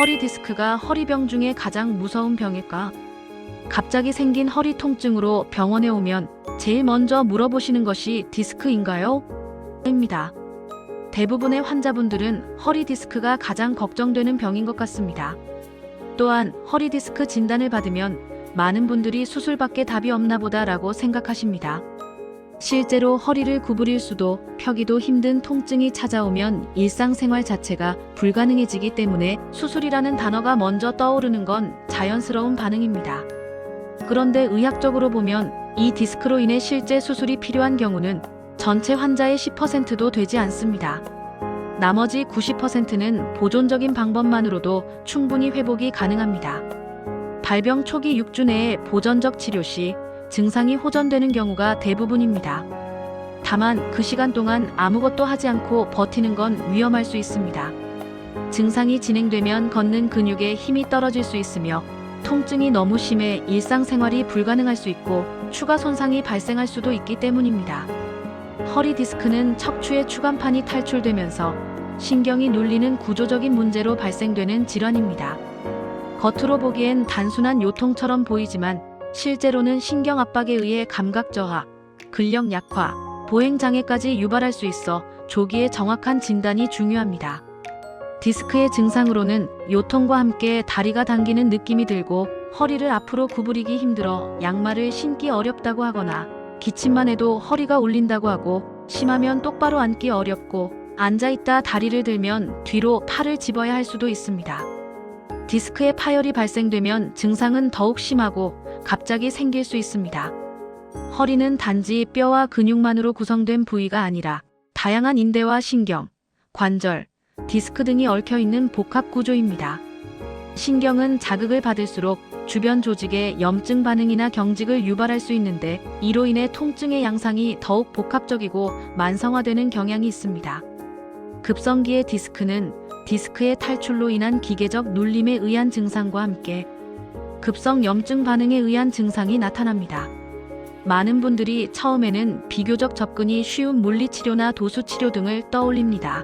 허리 디스크가 허리병 중에 가장 무서운 병일까? 갑자기 생긴 허리 통증으로 병원에 오면 제일 먼저 물어보시는 것이 디스크인가요? 입니다. 대부분의 환자분들은 허리 디스크가 가장 걱정되는 병인 것 같습니다. 또한 허리 디스크 진단을 받으면 많은 분들이 수술밖에 답이 없나 보다라고 생각하십니다. 실제로 허리를 구부릴 수도 펴기도 힘든 통증이 찾아오면 일상생활 자체가 불가능해지기 때문에 수술이라는 단어가 먼저 떠오르는 건 자연스러운 반응입니다. 그런데 의학적으로 보면 이 디스크로 인해 실제 수술이 필요한 경우는 전체 환자의 10%도 되지 않습니다. 나머지 90%는 보존적인 방법만으로도 충분히 회복이 가능합니다. 발병 초기 6주 내에 보전적 치료 시 증상이 호전되는 경우가 대부분입니다. 다만 그 시간 동안 아무것도 하지 않고 버티는 건 위험할 수 있습니다. 증상이 진행되면 걷는 근육에 힘이 떨어질 수 있으며 통증이 너무 심해 일상생활이 불가능할 수 있고 추가 손상이 발생할 수도 있기 때문입니다. 허리 디스크는 척추의 추간판이 탈출되면서 신경이 눌리는 구조적인 문제로 발생되는 질환입니다. 겉으로 보기엔 단순한 요통처럼 보이지만 실제로는 신경 압박에 의해 감각 저하, 근력 약화, 보행 장애까지 유발할 수 있어 조기에 정확한 진단이 중요합니다. 디스크의 증상으로는 요통과 함께 다리가 당기는 느낌이 들고 허리를 앞으로 구부리기 힘들어 양말을 신기 어렵다고 하거나 기침만 해도 허리가 울린다고 하고 심하면 똑바로 앉기 어렵고 앉아있다 다리를 들면 뒤로 팔을 집어야 할 수도 있습니다. 디스크에 파열이 발생되면 증상은 더욱 심하고 갑자기 생길 수 있습니다. 허리는 단지 뼈와 근육만으로 구성된 부위가 아니라 다양한 인대와 신경, 관절, 디스크 등이 얽혀있는 복합 구조입니다. 신경은 자극을 받을수록 주변 조직에 염증 반응이나 경직을 유발할 수 있는데 이로 인해 통증의 양상이 더욱 복합적이고 만성화되는 경향이 있습니다. 급성기의 디스크는 디스크의 탈출로 인한 기계적 눌림에 의한 증상과 함께 급성 염증 반응에 의한 증상이 나타납니다. 많은 분들이 처음에는 비교적 접근이 쉬운 물리치료나 도수치료 등을 떠올립니다.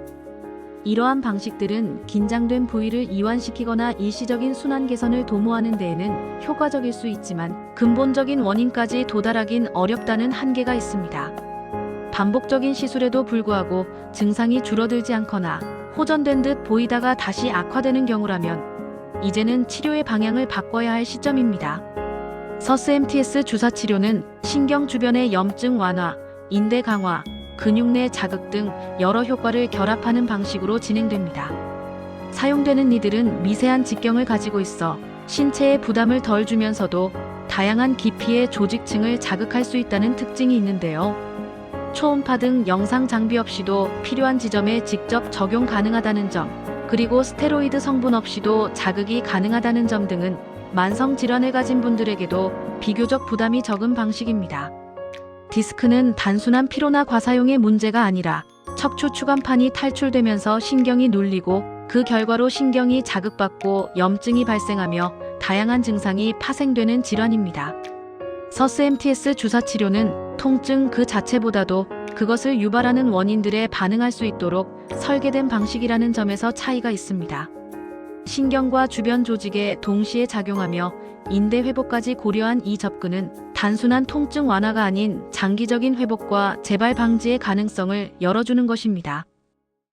이러한 방식들은 긴장된 부위를 이완시키거나 일시적인 순환 개선을 도모하는 데에는 효과적일 수 있지만 근본적인 원인까지 도달하긴 어렵다는 한계가 있습니다. 반복적인 시술에도 불구하고 증상이 줄어들지 않거나 호전된 듯 보이다가 다시 악화되는 경우라면 이제는 치료의 방향을 바꿔야 할 시점입니다. 서스MTS 주사 치료는 신경 주변의 염증 완화, 인대 강화, 근육 내 자극 등 여러 효과를 결합하는 방식으로 진행됩니다. 사용되는 니들은 미세한 직경을 가지고 있어 신체에 부담을 덜 주면서도 다양한 깊이의 조직층을 자극할 수 있다는 특징이 있는데요. 초음파 등 영상 장비 없이도 필요한 지점에 직접 적용 가능하다는 점, 그리고 스테로이드 성분 없이도 자극이 가능하다는 점 등은 만성 질환을 가진 분들에게도 비교적 부담이 적은 방식입니다. 디스크는 단순한 피로나 과사용의 문제가 아니라 척추 추간판이 탈출되면서 신경이 눌리고 그 결과로 신경이 자극받고 염증이 발생하며 다양한 증상이 파생되는 질환입니다. 서스MTS 주사 치료는 통증 그 자체보다도 그것을 유발하는 원인들에 반응할 수 있도록 설계된 방식이라는 점에서 차이가 있습니다. 신경과 주변 조직에 동시에 작용하며 인대 회복까지 고려한 이 접근은 단순한 통증 완화가 아닌 장기적인 회복과 재발 방지의 가능성을 열어주는 것입니다.